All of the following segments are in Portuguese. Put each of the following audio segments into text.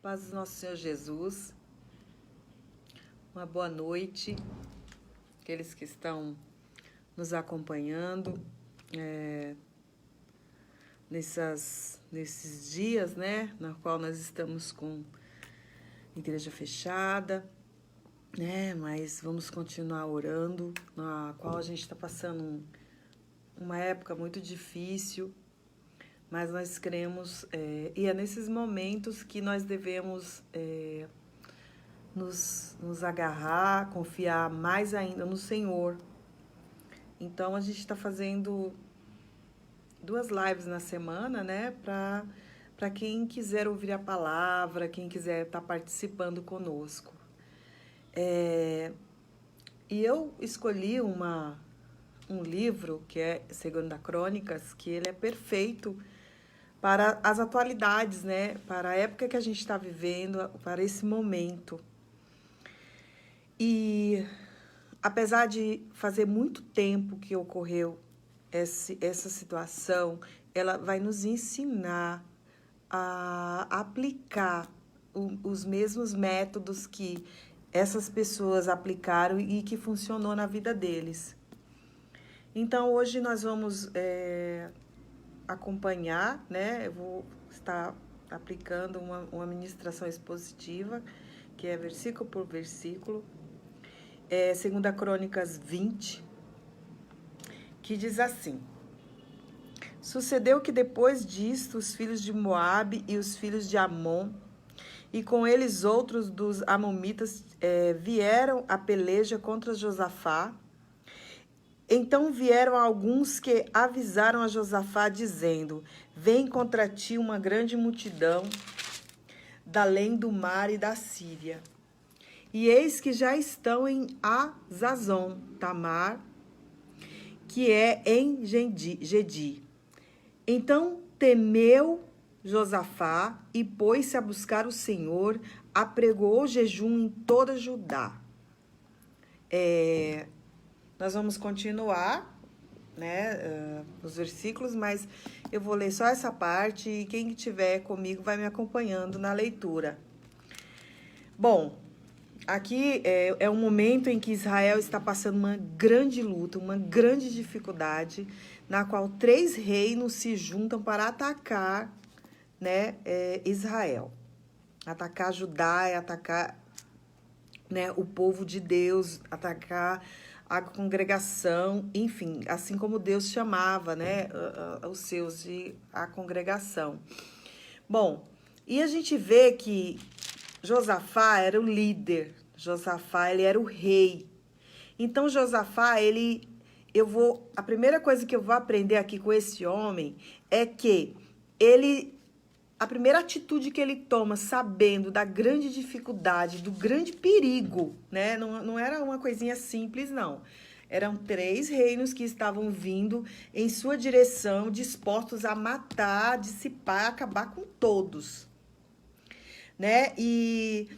Paz do nosso Senhor Jesus, uma boa noite, aqueles que estão nos acompanhando nesses dias, né, na qual nós estamos com igreja fechada, né, mas vamos continuar orando, na qual a gente está passando uma época muito difícil, mas nós cremos, e é nesses momentos que nós devemos nos agarrar, confiar mais ainda no Senhor. Então, a gente está fazendo 2 lives na semana, né, para quem quiser ouvir a palavra, quem quiser estar participando conosco. E eu escolhi um livro, que é 2 Crônicas, que ele é perfeito para as atualidades, né? Para a época que a gente está vivendo, para esse momento. E apesar de fazer muito tempo que ocorreu essa situação, ela vai nos ensinar a aplicar os mesmos métodos que essas pessoas aplicaram e que funcionou na vida deles. Então, hoje nós vamos acompanhar, né? Eu vou estar aplicando uma ministração expositiva, que é versículo por versículo, 2 Crônicas 20, que diz assim: Sucedeu que depois disto, os filhos de Moabe e os filhos de Amon, e com eles outros dos Amomitas, vieram a peleja contra Josafá. Então vieram alguns que avisaram a Josafá, dizendo: Vem contra ti uma grande multidão da além do mar e da Síria. E eis que já estão em Azazon Tamar, que é em Gedi. Então temeu Josafá e pôs-se a buscar o Senhor, apregoou jejum em toda Judá. Nós vamos continuar, né, os versículos, mas eu vou ler só essa parte e quem estiver comigo vai me acompanhando na leitura. Bom, aqui é um momento em que Israel está passando uma grande luta, uma grande dificuldade, na qual 3 reinos se juntam para atacar, né, Israel. Atacar Judá, atacar, né, o povo de Deus, atacar a congregação, enfim, assim como Deus chamava, né, os seus de a congregação. Bom, e a gente vê que Josafá era o líder, Josafá, ele era o rei. Então, Josafá, a primeira coisa que eu vou aprender aqui com esse homem é que a primeira atitude que ele toma, sabendo da grande dificuldade, do grande perigo, né? Não era uma coisinha simples, não. Eram 3 reinos que estavam vindo em sua direção, dispostos a matar, dissipar, acabar com todos, né? E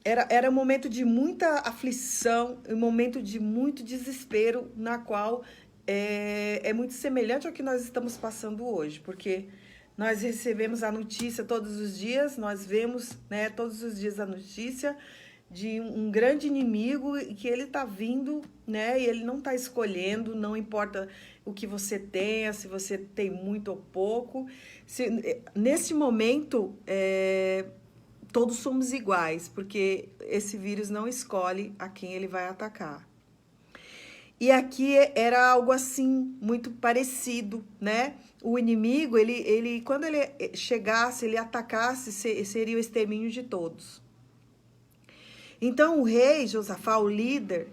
era um momento de muita aflição, um momento de muito desespero, na qual é muito semelhante ao que nós estamos passando hoje, porque nós recebemos a notícia todos os dias, nós vemos, né, todos os dias a notícia de um grande inimigo e que ele está vindo, né, e ele não está escolhendo, não importa o que você tenha, se você tem muito ou pouco. Nesse momento, todos somos iguais, porque esse vírus não escolhe a quem ele vai atacar. E aqui era algo assim, muito parecido, né? O inimigo, quando ele chegasse, ele atacasse, seria o extermínio de todos. Então, o rei Josafá, o líder,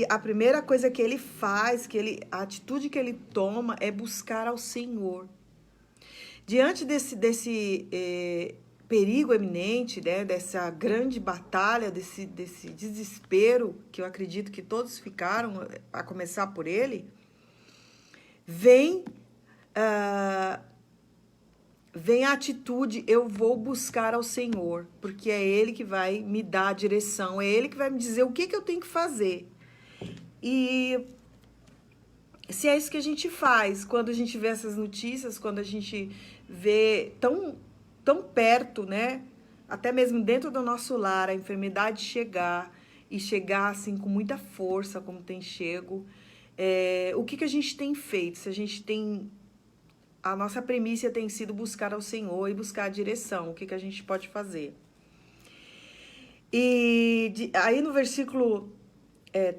a primeira coisa que ele faz, a atitude que ele toma é buscar ao Senhor. Diante desse perigo eminente, né, dessa grande batalha, desse desespero, que eu acredito que todos ficaram, a começar por ele, vem a atitude: eu vou buscar ao Senhor, porque é Ele que vai me dar a direção, é Ele que vai me dizer o que eu tenho que fazer. E se é isso que a gente faz, quando a gente vê essas notícias, quando a gente vê tão perto, né, até mesmo dentro do nosso lar, a enfermidade chegar, e chegar assim com muita força, como tem chego, o que a gente tem feito? Se a gente tem... A nossa premissa tem sido buscar ao Senhor e buscar a direção, o que a gente pode fazer? E aí no versículo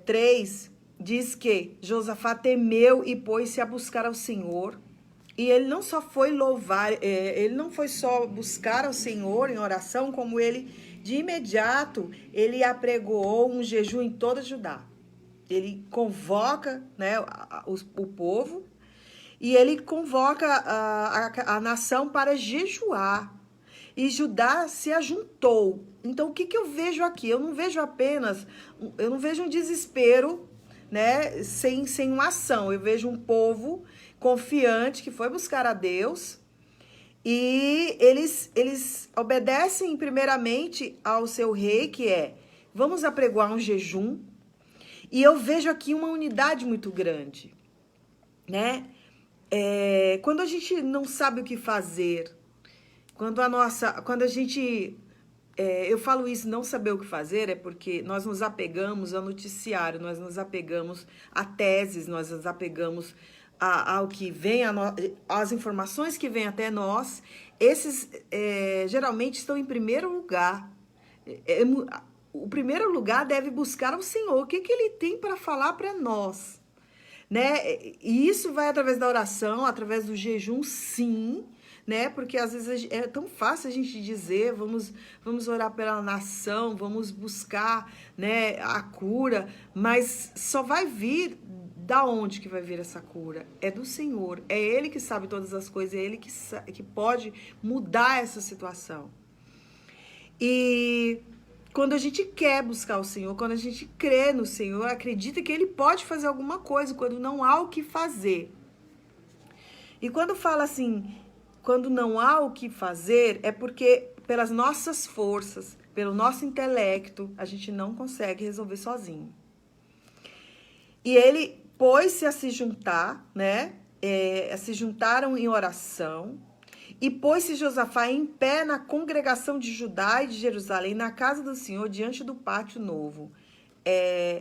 3, diz que Josafá temeu e pôs-se a buscar ao Senhor. E ele não só foi louvar, ele não foi só buscar ao Senhor em oração, como ele, de imediato, ele apregoou um jejum em toda Judá. Ele convoca, né, o povo, e ele convoca a nação para jejuar. E Judá se ajuntou. Então, o que eu vejo aqui? Eu não vejo um desespero, né, sem uma ação. Eu vejo um povo confiante que foi buscar a Deus, e eles obedecem primeiramente ao seu rei, que vamos apregoar um jejum. E eu vejo aqui uma unidade muito grande, né? Quando a gente não sabe o que fazer, quando a gente... eu falo isso, não saber o que fazer, é porque nós nos apegamos ao noticiário, nós nos apegamos a teses, nós nos apegamos ao que vem, às informações que vêm até nós. Esses geralmente estão em primeiro lugar. O primeiro lugar deve buscar ao Senhor. O que ele tem para falar para nós? Né? E isso vai através da oração, através do jejum, sim, né? Porque às vezes é tão fácil a gente dizer, vamos orar pela nação, vamos buscar, né, a cura, mas só vai vir da onde que vai vir essa cura? É do Senhor, é Ele que sabe todas as coisas, é Ele que pode mudar essa situação. E quando a gente quer buscar o Senhor, quando a gente crê no Senhor, acredita que Ele pode fazer alguma coisa, quando não há o que fazer. E quando fala assim, quando não há o que fazer, é porque pelas nossas forças, pelo nosso intelecto, a gente não consegue resolver sozinho. E ele pôs-se a se juntar, né? Se juntaram em oração. E pôs-se Josafá em pé na congregação de Judá e de Jerusalém, na casa do Senhor, diante do pátio novo.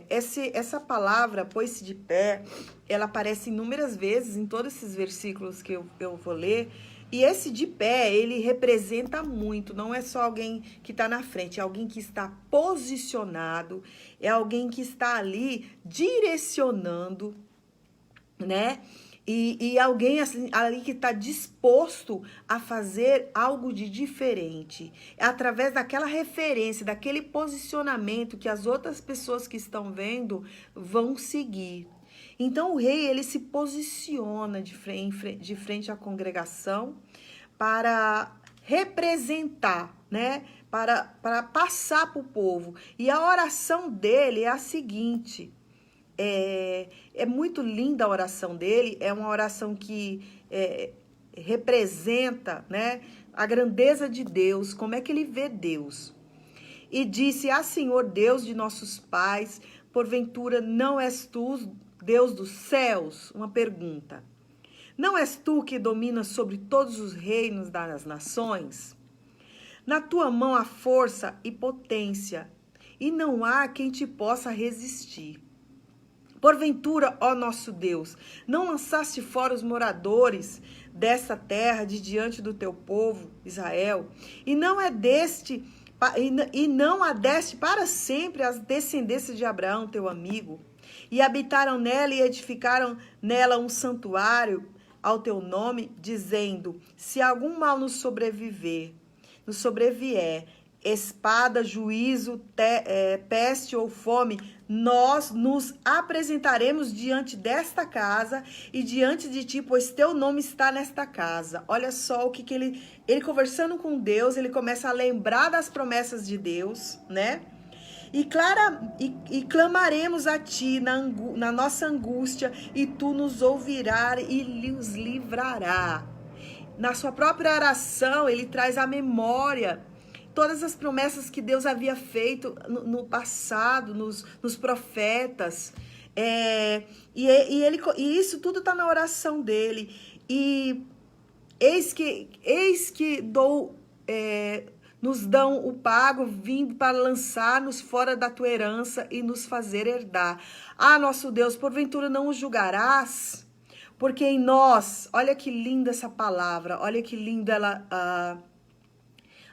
Essa palavra, pôs-se de pé, ela aparece inúmeras vezes em todos esses versículos que eu vou ler. E esse de pé, ele representa muito, não é só alguém que está na frente, é alguém que está posicionado, é alguém que está ali direcionando, né? E alguém assim, ali que está disposto a fazer algo de diferente. É através daquela referência, daquele posicionamento que as outras pessoas que estão vendo vão seguir. Então, o rei, ele se posiciona de frente à congregação para representar, né? Para passar para o povo. E a oração dele é a seguinte... É muito linda a oração dele, é uma oração que representa, né, a grandeza de Deus, como é que ele vê Deus. E disse: Senhor Deus de nossos pais, porventura não és tu Deus dos céus? Uma pergunta. Não és tu que dominas sobre todos os reinos das nações? Na tua mão há força e potência, e não há quem te possa resistir. Porventura, ó nosso Deus, não lançaste fora os moradores dessa terra de diante do teu povo, Israel, e não adeste para sempre as descendências de Abraão, teu amigo, e habitaram nela e edificaram nela um santuário ao teu nome, dizendo: se algum mal nos sobrevier, espada, juízo, peste ou fome, nós nos apresentaremos diante desta casa e diante de ti, pois teu nome está nesta casa. Olha só o que ele conversando com Deus, ele começa a lembrar das promessas de Deus, né? E clamaremos a ti na nossa angústia, e tu nos ouvirás e nos livrará. Na sua própria oração, ele traz à memória todas as promessas que Deus havia feito no passado, nos profetas. E isso tudo está na oração dele. E eis que nos dão o pago, vindo para lançar-nos fora da tua herança e nos fazer herdar. Ah, nosso Deus, porventura não os julgarás? Porque em nós, olha que linda essa palavra, olha que linda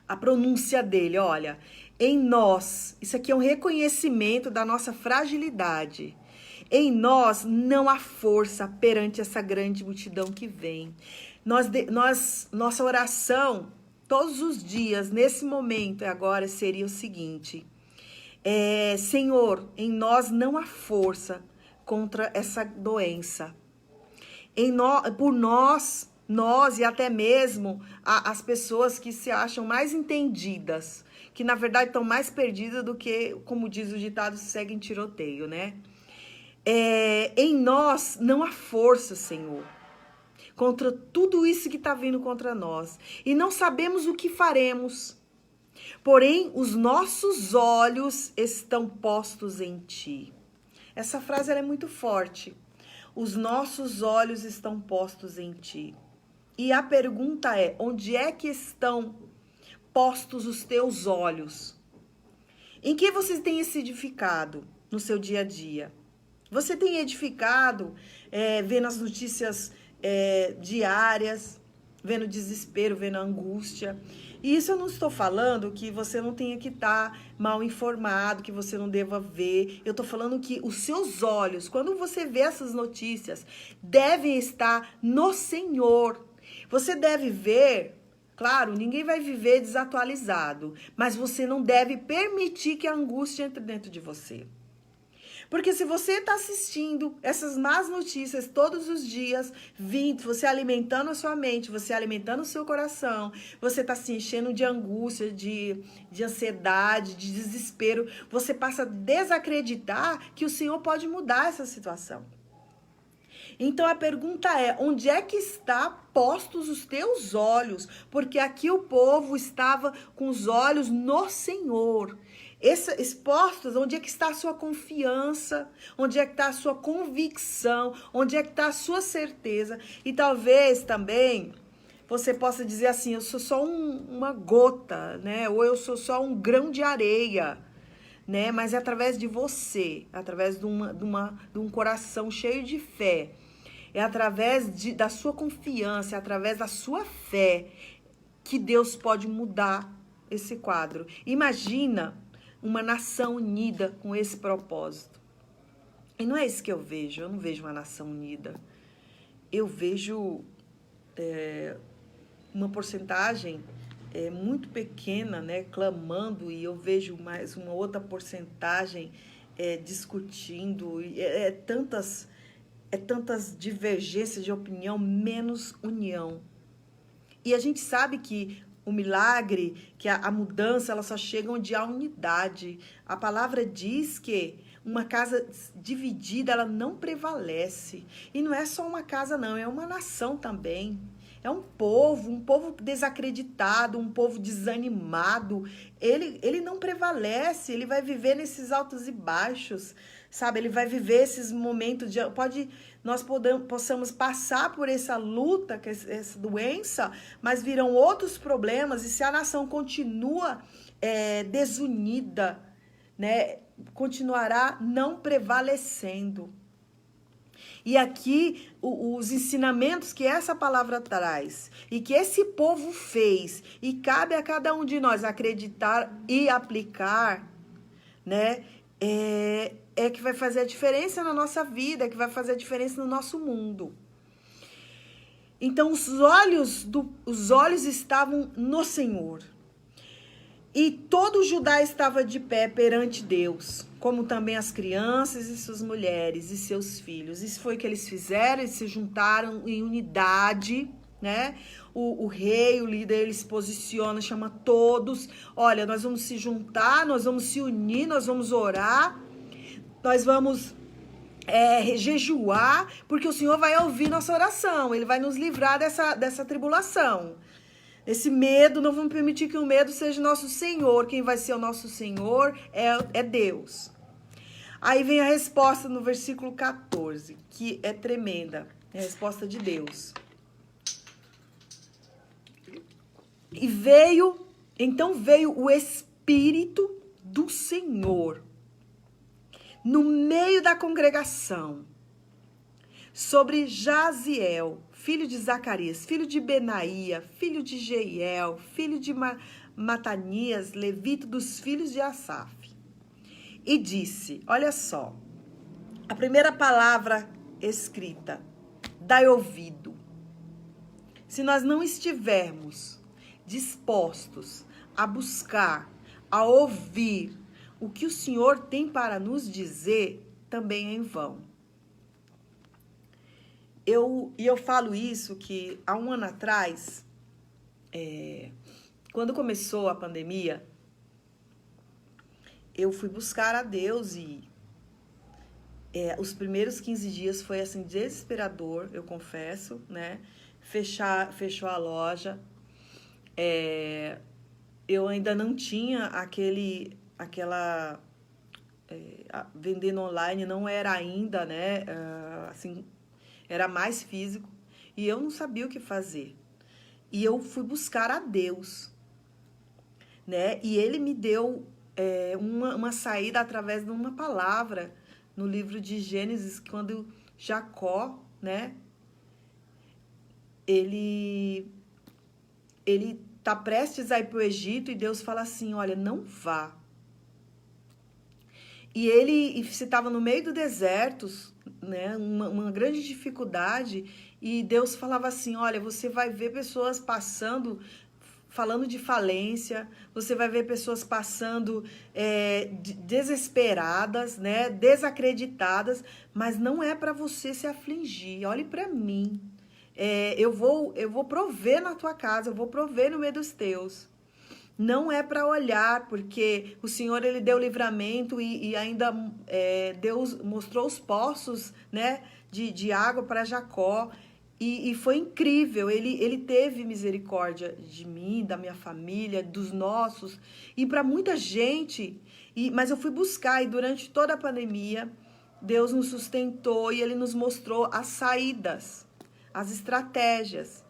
a pronúncia dele, olha. Em nós, isso aqui é um reconhecimento da nossa fragilidade. Em nós não há força perante essa grande multidão que vem. Nossa oração, todos os dias, nesse momento e agora, seria o seguinte: Senhor, em nós não há força contra essa doença. Por nós e até mesmo as pessoas que se acham mais entendidas, que na verdade estão mais perdidas do que, como diz o ditado, seguem tiroteio, né? Em nós não há força, Senhor, contra tudo isso que está vindo contra nós. E não sabemos o que faremos. Porém, os nossos olhos estão postos em Ti. Essa frase ela é muito forte. Os nossos olhos estão postos em Ti. E a pergunta é, onde é que estão postos os teus olhos? Em que você tem se edificado no seu dia a dia? Você tem edificado vendo as notícias diárias, vendo desespero, vendo angústia? E isso eu não estou falando que você não tenha que estar mal informado, que você não deva ver. Eu estou falando que os seus olhos, quando você vê essas notícias, devem estar no Senhor. Você deve ver, claro, ninguém vai viver desatualizado, mas você não deve permitir que a angústia entre dentro de você. Porque se você está assistindo essas más notícias todos os dias, você alimentando a sua mente, você alimentando o seu coração, você está se enchendo de angústia, de ansiedade, de desespero, você passa a desacreditar que o Senhor pode mudar essa situação. Então a pergunta é, onde é que está postos os teus olhos? Porque aqui o povo estava com os olhos no Senhor. Expostos, onde é que está a sua confiança, onde é que está a sua convicção, onde é que está a sua certeza. E talvez também você possa dizer assim, eu sou só uma gota, né? Ou eu sou só um grão de areia, né? Mas é através de você, através de um coração cheio de fé, é através da sua confiança, é através da sua fé que Deus pode mudar esse quadro. Imagina uma nação unida com esse propósito. E não é isso que eu não vejo uma nação unida. Eu vejo uma porcentagem muito pequena, né, clamando, e eu vejo mais uma outra porcentagem discutindo, tantas divergências de opinião, menos união. E a gente sabe que o milagre, que a mudança, ela só chega onde há unidade. A palavra diz que uma casa dividida, ela não prevalece. E não é só uma casa, não, é uma nação também. É um povo desacreditado, um povo desanimado. Ele não prevalece, ele vai viver nesses altos e baixos, sabe? Ele vai viver esses momentos nós possamos passar por essa luta, essa doença, mas virão outros problemas, e se a nação continua desunida, né, continuará não prevalecendo. E aqui, os ensinamentos que essa palavra traz, e que esse povo fez, e cabe a cada um de nós acreditar e aplicar, né, que vai fazer a diferença na nossa vida, que vai fazer a diferença no nosso mundo. Então, os olhos estavam no Senhor. E todo Judá estava de pé perante Deus, como também as crianças e suas mulheres e seus filhos. Isso foi o que eles fizeram, eles se juntaram em unidade, né? O rei, o líder, ele se posiciona, chama todos. Olha, nós vamos se juntar, nós vamos se unir, nós vamos orar, nós vamos jejuar, porque o Senhor vai ouvir nossa oração, Ele vai nos livrar dessa tribulação. Esse medo, não vamos permitir que o medo seja nosso Senhor. Quem vai ser o nosso Senhor é Deus. Aí vem a resposta no versículo 14, que é tremenda. É a resposta de Deus. E veio Então veio o Espírito do Senhor no meio da congregação sobre Jaziel, filho de Zacarias, filho de Benaía, filho de Jeiel, filho de Matanias, levita dos filhos de Asaf. E disse, olha só, a primeira palavra escrita, dai ouvido. Se nós não estivermos dispostos a buscar, a ouvir o que o Senhor tem para nos dizer, também é em vão. Eu falo isso que há um ano atrás, quando começou a pandemia, eu fui buscar a Deus e os primeiros 15 dias foi assim desesperador, eu confesso, né? Fechou a loja. Eu ainda não tinha vendendo online, não era ainda, né? Assim, era mais físico. E eu não sabia o que fazer. E eu fui buscar a Deus, né? E Ele me deu uma saída através de uma palavra no livro de Gênesis, quando Jacó, né? Ele tá prestes a ir para o Egito e Deus fala assim, olha, não vá. E se estava no meio do deserto, né, uma grande dificuldade, e Deus falava assim, olha, você vai ver pessoas passando, falando de falência, você vai ver pessoas passando desesperadas, né, desacreditadas, mas não é para você se afligir, olhe para mim. Eu vou prover na tua casa, eu vou prover no meio dos teus. Não é para olhar, porque o Senhor, Ele deu livramento e ainda Deus mostrou os poços, né, de água para Jacó. E foi incrível, ele teve misericórdia de mim, da minha família, dos nossos, e para muita gente. Mas eu fui buscar, e durante toda a pandemia, Deus nos sustentou e Ele nos mostrou as saídas, as estratégias.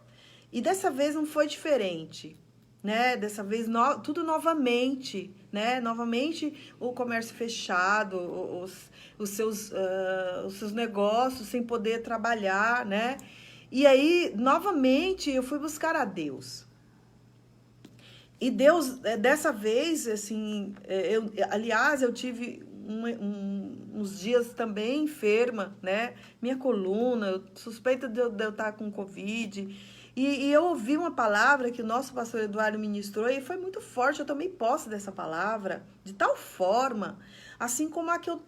E dessa vez não foi diferente, né? Dessa vez tudo novamente, né? Novamente o comércio fechado, os seus negócios sem poder trabalhar, né? E aí, novamente, eu fui buscar a Deus. E Deus, dessa vez, assim, eu tive uns dias também enferma, né? Minha coluna, eu suspeito de eu estar com Covid. E eu ouvi uma palavra que o nosso pastor Eduardo ministrou e foi muito forte. Eu tomei posse dessa palavra de tal forma, assim como a que eu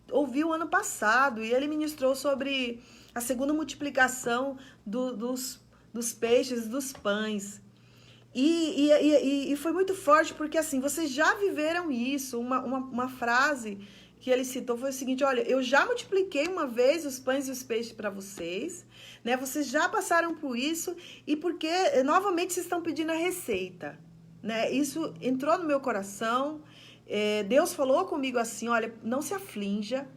ouvi o ano passado. E ele ministrou sobre a segunda multiplicação dos peixes, dos pães. E foi muito forte, porque assim, vocês já viveram isso. Uma frase que ele citou foi o seguinte, olha, eu já multipliquei uma vez os pães e os peixes para vocês, né? Vocês já passaram por isso, e porque novamente vocês estão pedindo a receita, né? Isso entrou no meu coração, Deus falou comigo assim, olha, não se aflinja,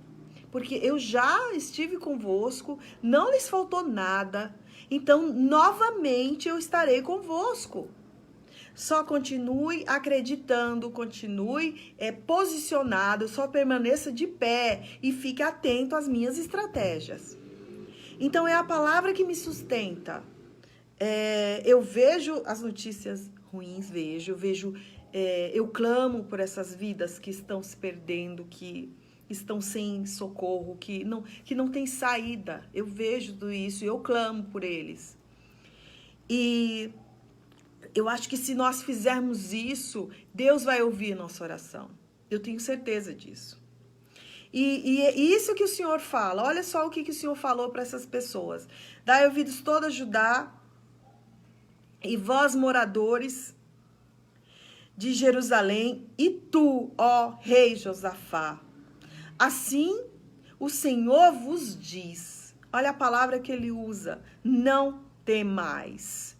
porque eu já estive convosco, não lhes faltou nada, então novamente eu estarei convosco. Só continue acreditando, continue posicionado, só permaneça de pé e fique atento às minhas estratégias. Então, é a palavra que me sustenta. Eu vejo as notícias ruins, eu clamo por essas vidas que estão se perdendo, que estão sem socorro, que não tem saída. Eu vejo tudo isso e eu clamo por eles. E eu acho que se nós fizermos isso, Deus vai ouvir nossa oração. Eu tenho certeza disso. E isso que o Senhor fala. Olha só o que o Senhor falou para essas pessoas. Dai ouvidos toda Judá e vós, moradores de Jerusalém, e tu, ó rei Josafá. Assim o Senhor vos diz. Olha a palavra que ele usa. Não temais.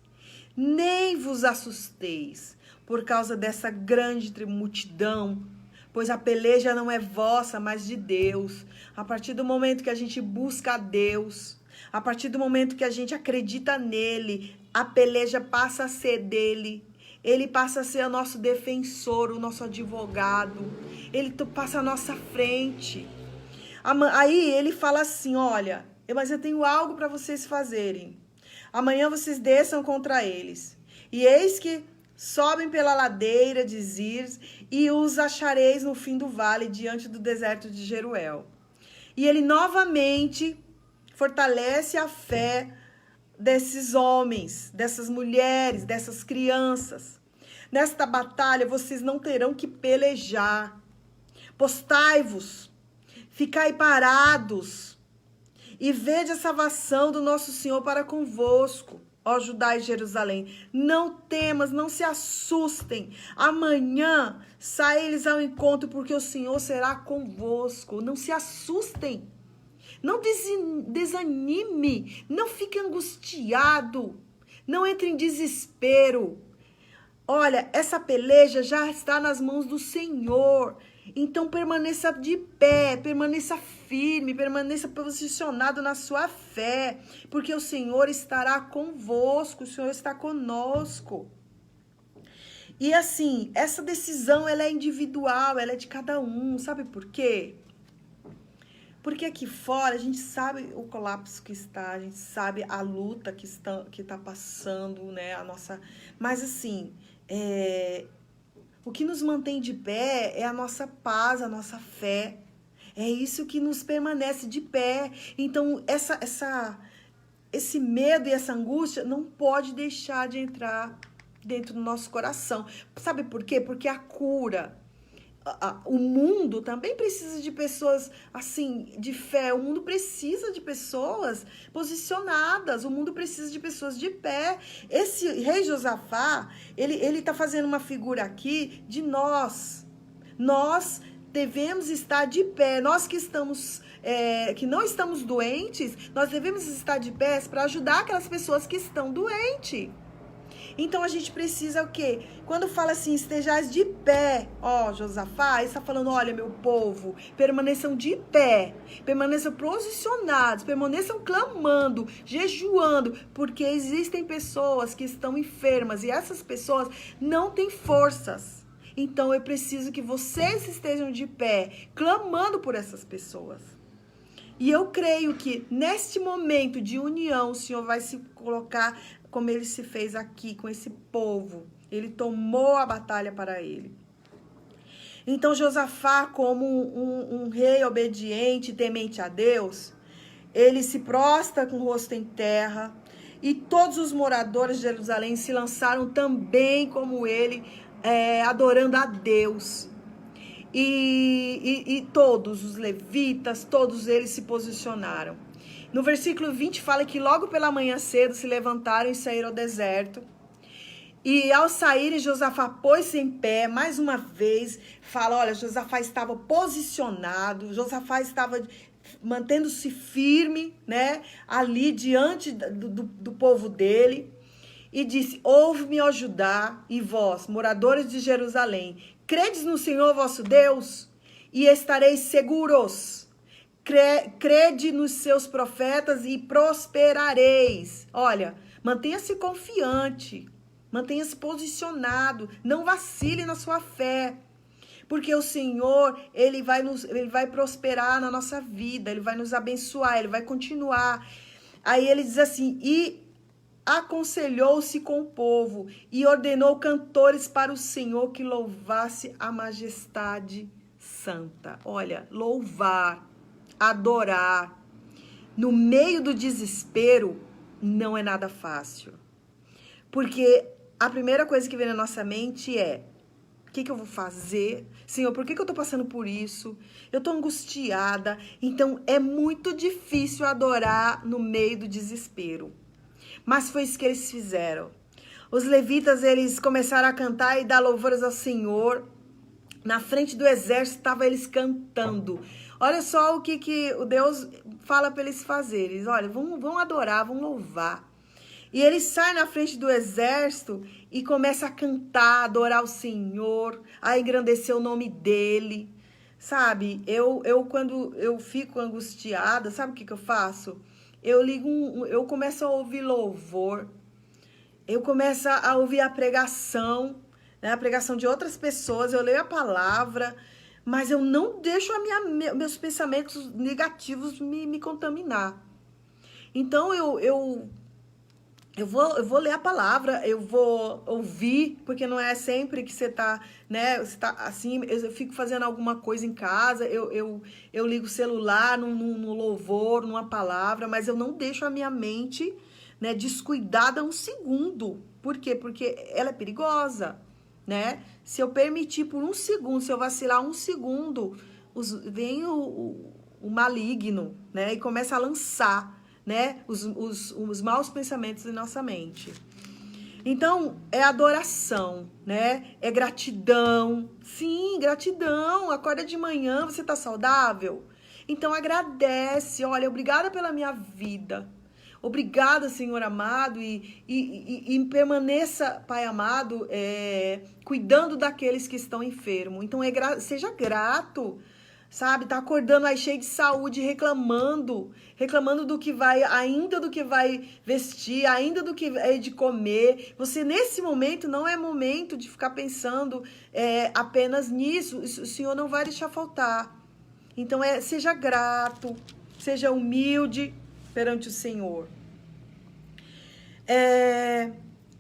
Nem vos assusteis por causa dessa grande multidão, pois a peleja não é vossa, mas de Deus. A partir do momento que a gente busca a Deus, a partir do momento que a gente acredita nele, a peleja passa a ser dele. ele passa a ser o nosso defensor, o nosso advogado, ele passa à nossa frente. Aí ele fala assim, olha, mas eu tenho algo para vocês fazerem. Amanhã vocês desçam contra eles. E eis que sobem pela ladeira de Ziz e os achareis no fim do vale, diante do deserto de Jeruel. E ele novamente fortalece a fé desses homens, dessas mulheres, dessas crianças. Nesta batalha vocês não terão que pelejar. Postai-vos, ficai parados e vede a salvação do nosso Senhor para convosco, ó Judá e Jerusalém. Não temas, não se assustem. Amanhã saí-lhes ao encontro, porque o Senhor será convosco. Não se assustem. Não desanime, não fique angustiado, não entre em desespero. Olha, essa peleja já está nas mãos do Senhor. Então permaneça de pé, permaneça firme, permaneça posicionado na sua fé, porque o Senhor estará convosco, o Senhor está conosco. E assim, essa decisão ela é individual, ela é de cada um, sabe por quê? Porque aqui fora a gente sabe o colapso que está, a gente sabe a luta que está passando, né? Mas assim, o que nos mantém de pé é a nossa paz, a nossa fé. É isso que nos permanece de pé. Então, esse medo e essa angústia não pode deixar de entrar dentro do nosso coração. Sabe por quê? Porque a cura... O mundo também precisa de pessoas assim, de fé. O mundo precisa de pessoas posicionadas. O mundo precisa de pessoas de pé. Esse rei Josafá, ele tá fazendo uma figura aqui de nós. Nós devemos estar de pé. Nós que estamos, que não estamos doentes, nós devemos estar de pé para ajudar aquelas pessoas que estão doentes. Então, a gente precisa o quê? Quando fala assim, estejais de pé, ó, Josafá, está falando, olha, meu povo, permaneçam de pé, permaneçam posicionados, permaneçam clamando, jejuando, porque existem pessoas que estão enfermas e essas pessoas não têm forças. Então, eu preciso que vocês estejam de pé, clamando por essas pessoas. E eu creio que neste momento de união, o Senhor vai se colocar como ele se fez aqui com esse povo. Ele tomou a batalha para ele. Então, Josafá, como um rei obediente, temente a Deus, ele se prostra com o rosto em terra, e todos os moradores de Jerusalém se lançaram também como ele, adorando a Deus. E todos os levitas, todos eles se posicionaram. No versículo 20 fala que logo pela manhã cedo se levantaram e saíram ao deserto. E ao saírem, Josafá pôs-se em pé, mais uma vez, fala, olha, Josafá estava posicionado, Josafá estava mantendo-se firme, né, ali diante do povo dele. E disse, ouve-me, ó Judá, e vós, moradores de Jerusalém, credes no Senhor vosso Deus, e estareis seguros. Crede nos seus profetas e prosperareis. Olha, mantenha-se confiante, mantenha-se posicionado, não vacile na sua fé, porque o Senhor, ele vai prosperar na nossa vida, ele vai nos abençoar, ele vai continuar. Aí ele diz assim, e aconselhou-se com o povo e ordenou cantores para o Senhor que louvasse a majestade santa. Olha, louvar, adorar, no meio do desespero, não é nada fácil. Porque a primeira coisa que vem na nossa mente é, o que eu vou fazer? Senhor, por que eu tô passando por isso? Eu tô angustiada. Então, é muito difícil adorar no meio do desespero. Mas foi isso que eles fizeram. Os levitas, eles começaram a cantar e dar louvores ao Senhor. Na frente do exército, estavam eles cantando. Olha só o que o Deus fala para eles fazerem. Olha, vão adorar, vão louvar. E eles saem na frente do exército e começam a cantar, adorar o Senhor, a engrandecer o nome dele. Sabe, quando eu fico angustiada, sabe o que eu faço? Eu começo a ouvir louvor. eu começo a ouvir a pregação, né, a pregação de outras pessoas, eu leio a palavra, mas eu não deixo meus pensamentos negativos me contaminar. Então, eu vou ler a palavra, eu vou ouvir, porque não é sempre que você tá, né, você tá assim, eu fico fazendo alguma coisa em casa, eu ligo o celular no louvor, numa palavra, mas eu não deixo a minha mente, né, descuidada um segundo. Por quê? Porque ela é perigosa, né? Se eu permitir por um segundo, se eu vacilar um segundo, vem o maligno, né, e começa a lançar, né, os maus pensamentos em nossa mente. Então, é adoração, né? É gratidão. Sim, gratidão. Acorda de manhã, você tá saudável? Então, agradece. Olha, obrigada pela minha vida. Obrigada, Senhor amado, e permaneça, Pai amado, cuidando daqueles que estão enfermos. Então, seja grato. Sabe, tá acordando aí cheio de saúde, reclamando do que vai, ainda do que vai vestir, ainda do que é de comer. Você, nesse momento, não é momento de ficar pensando apenas nisso. O Senhor não vai deixar faltar. Então, seja grato, seja humilde perante o Senhor.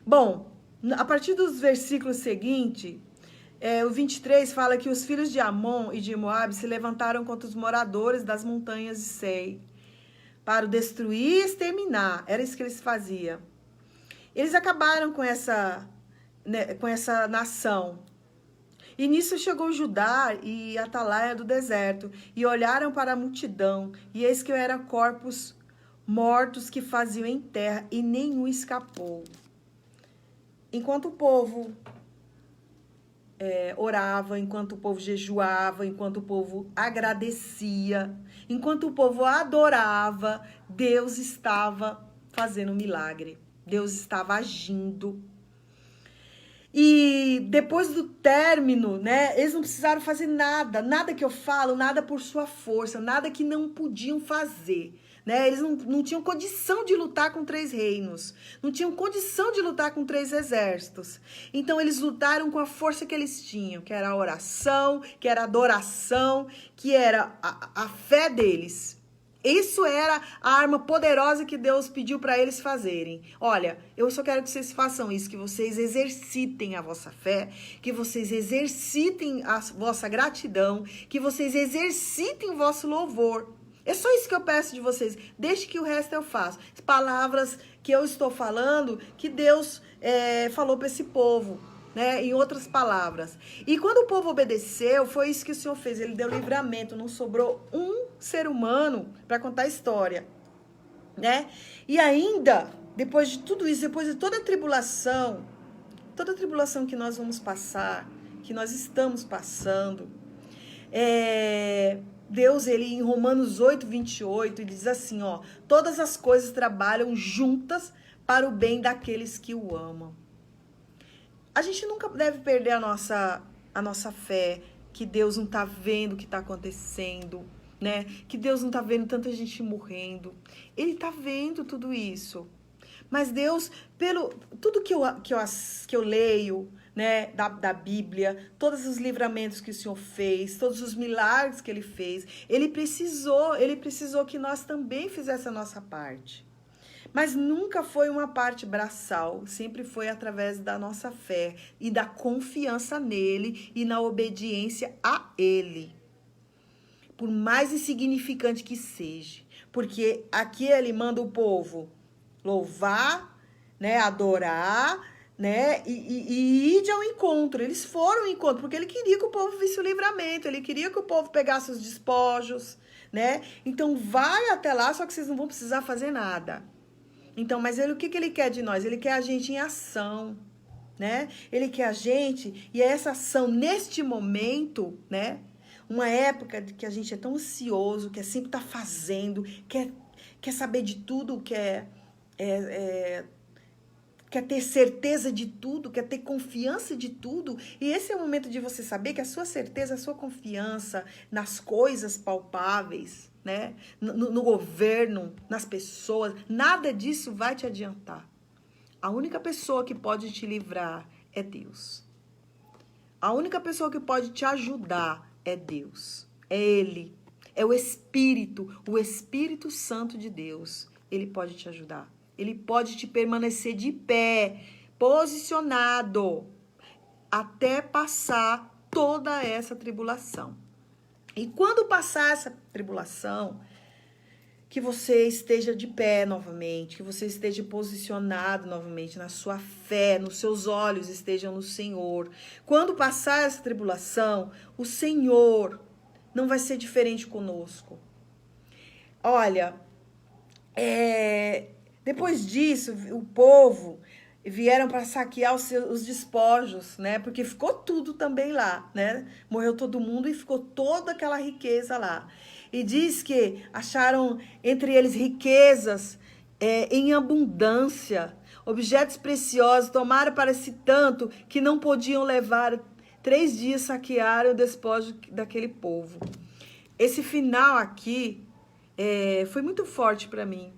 Bom, a partir dos versículos seguintes, o 23 fala que os filhos de Amon e de Moabe se levantaram contra os moradores das montanhas de Sei, para o destruir e exterminar. Era isso que eles faziam. Eles acabaram com essa nação. E nisso chegou Judá e Atalaia do deserto, e olharam para a multidão, e eis que eram corpos mortos que faziam em terra, e nenhum escapou. Enquanto o povo orava, enquanto o povo jejuava, enquanto o povo agradecia, enquanto o povo adorava, Deus estava fazendo um milagre. Deus estava agindo. E depois do término, né, eles não precisaram fazer nada que eu falo, nada por sua força, nada que não podiam fazer. Né? Eles não tinham condição de lutar com 3 reinos, não tinham condição de lutar com 3 exércitos. Então eles lutaram com a força que eles tinham, que era a oração, que era a adoração, que era a fé deles. Isso era a arma poderosa que Deus pediu para eles fazerem. Olha, eu só quero que vocês façam isso, que vocês exercitem a vossa fé, que vocês exercitem a vossa gratidão, que vocês exercitem o vosso louvor. É só isso que eu peço de vocês. Deixe que o resto eu faço. As palavras que eu estou falando, que Deus falou para esse povo, né? Em outras palavras. E quando o povo obedeceu, foi isso que o Senhor fez. Ele deu livramento. Não sobrou um ser humano para contar a história, né? E ainda, depois de tudo isso, depois de toda a tribulação que nós vamos passar, que nós estamos passando, Deus, ele em Romanos 8, 28, ele diz assim, ó, todas as coisas trabalham juntas para o bem daqueles que o amam. A gente nunca deve perder a nossa fé, que Deus não está vendo o que está acontecendo, né? Que Deus não está vendo tanta gente morrendo. Ele está vendo tudo isso. Mas Deus, tudo que eu leio, né, da Bíblia, todos os livramentos que o Senhor fez, todos os milagres que Ele fez, Ele precisou que nós também fizéssemos a nossa parte. Mas nunca foi uma parte braçal, sempre foi através da nossa fé e da confiança nele e na obediência a Ele. Por mais insignificante que seja, porque aqui Ele manda o povo louvar, né, adorar, né, e ir ao encontro. Eles foram ao encontro, porque ele queria que o povo visse o livramento, ele queria que o povo pegasse os despojos, né? Então, vai até lá, só que vocês não vão precisar fazer nada. Então, mas o que ele quer de nós? Ele quer a gente em ação, né? Ele quer a gente, e é essa ação neste momento, né? Uma época que a gente é tão ansioso, quer sempre estar fazendo, quer saber de tudo, quer ter certeza de tudo, quer ter confiança de tudo. E esse é o momento de você saber que a sua certeza, a sua confiança nas coisas palpáveis, né? No governo, nas pessoas, nada disso vai te adiantar. A única pessoa que pode te livrar é Deus. A única pessoa que pode te ajudar é Deus. É Ele. É o Espírito Santo de Deus. Ele pode te ajudar. Ele pode te permanecer de pé, posicionado, até passar toda essa tribulação. E quando passar essa tribulação, que você esteja de pé novamente, que você esteja posicionado novamente na sua fé, nos seus olhos estejam no Senhor. Quando passar essa tribulação, o Senhor não vai ser diferente conosco. Olha, depois disso, o povo vieram para saquear os despojos, né? Porque ficou tudo também lá, né? Morreu todo mundo e ficou toda aquela riqueza lá. E diz que acharam entre eles riquezas em abundância, objetos preciosos, tomaram para si tanto que não podiam levar. 3 dias saquearam o despojo daquele povo. Esse final aqui foi muito forte para mim.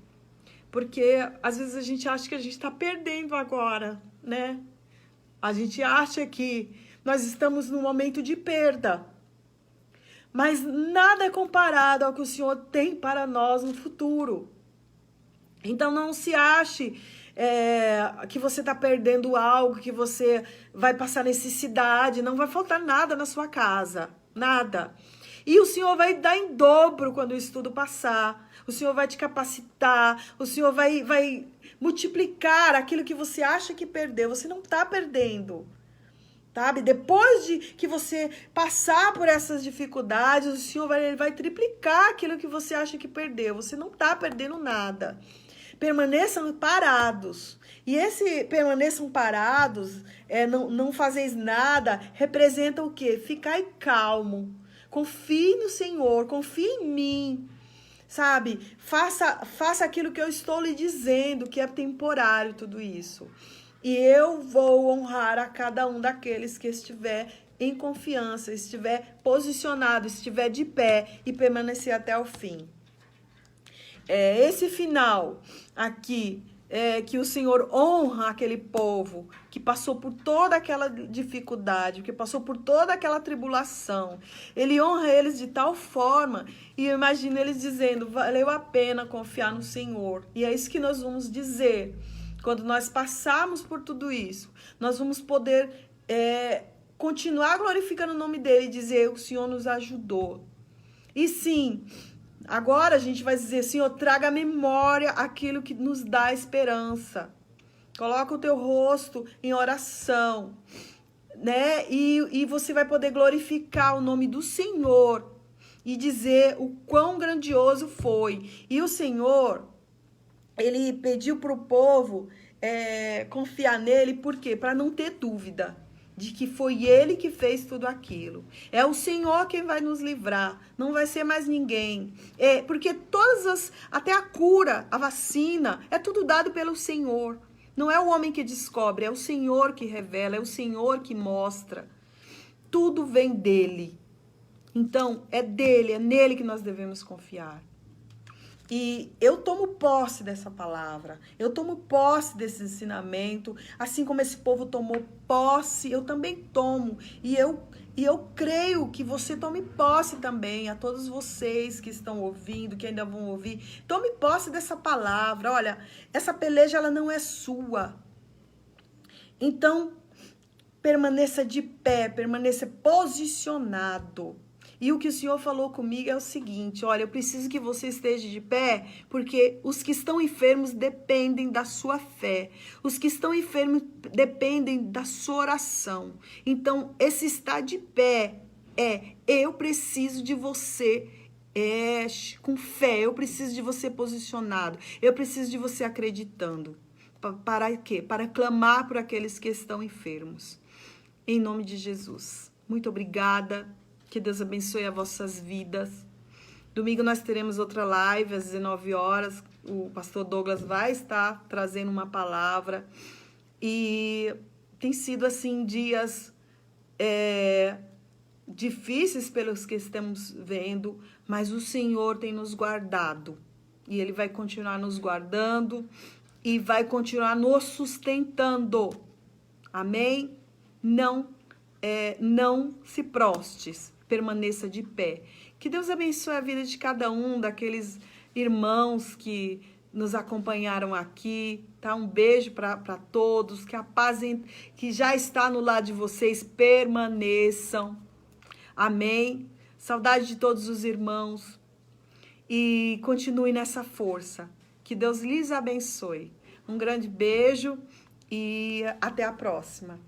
Porque às vezes a gente acha que a gente está perdendo agora, né? A gente acha que nós estamos num momento de perda. Mas nada é comparado ao que o Senhor tem para nós no futuro. Então não se ache que você está perdendo algo, que você vai passar necessidade, não vai faltar nada na sua casa, nada. E o Senhor vai dar em dobro quando isso tudo passar. O Senhor vai te capacitar, o Senhor vai multiplicar aquilo que você acha que perdeu. Você não está perdendo, sabe? Depois de que você passar por essas dificuldades, o Senhor vai triplicar aquilo que você acha que perdeu. Você não está perdendo nada. Permaneçam parados. E esse permaneçam parados, não fazeis nada, representa o quê? Ficai calmo. Confie no Senhor, confie em mim. Sabe, faça aquilo que eu estou lhe dizendo, que é temporário tudo isso. E eu vou honrar a cada um daqueles que estiver em confiança, estiver posicionado, estiver de pé e permanecer até o fim. Esse final aqui, que o Senhor honra aquele povo que passou por toda aquela dificuldade, que passou por toda aquela tribulação. Ele honra eles de tal forma, e eu imagino eles dizendo, valeu a pena confiar no Senhor. E é isso que nós vamos dizer. Quando nós passarmos por tudo isso, nós vamos poder continuar glorificando o nome dele e dizer, o Senhor nos ajudou. E sim, agora a gente vai dizer, Senhor, traga à memória aquilo que nos dá esperança. Coloca o teu rosto em oração, né? E você vai poder glorificar o nome do Senhor e dizer o quão grandioso foi. E o Senhor, ele pediu para o povo confiar nele, por quê? Para não ter dúvida de que foi ele que fez tudo aquilo. É o Senhor quem vai nos livrar, não vai ser mais ninguém. Porque até a cura, a vacina, é tudo dado pelo Senhor. Não é o homem que descobre, é o Senhor que revela, é o Senhor que mostra. Tudo vem dele. Então, é dele, é nele que nós devemos confiar. E eu tomo posse dessa palavra, eu tomo posse desse ensinamento, assim como esse povo tomou posse, eu também tomo. E eu creio que você tome posse também, a todos vocês que estão ouvindo, que ainda vão ouvir. Tome posse dessa palavra. Olha, essa peleja ela não é sua. Então, permaneça de pé, permaneça posicionado. E o que o Senhor falou comigo é o seguinte, olha, eu preciso que você esteja de pé, porque os que estão enfermos dependem da sua fé. Os que estão enfermos dependem da sua oração. Então, esse estar de pé eu preciso de você com fé, eu preciso de você posicionado, eu preciso de você acreditando. Para quê? Para clamar por aqueles que estão enfermos. Em nome de Jesus. Muito obrigada. Que Deus abençoe as vossas vidas. Domingo nós teremos outra live às 19 horas. O pastor Douglas vai estar trazendo uma palavra. E tem sido assim dias difíceis pelos que estamos vendo, mas o Senhor tem nos guardado. E Ele vai continuar nos guardando. e vai continuar nos sustentando. Amém? Não se prostes, permaneça de pé. Que Deus abençoe a vida de cada um daqueles irmãos que nos acompanharam aqui, tá? Um beijo para todos, que a paz que já está no lado de vocês permaneçam. Amém? Saudade de todos os irmãos e continue nessa força. Que Deus lhes abençoe. Um grande beijo e até a próxima.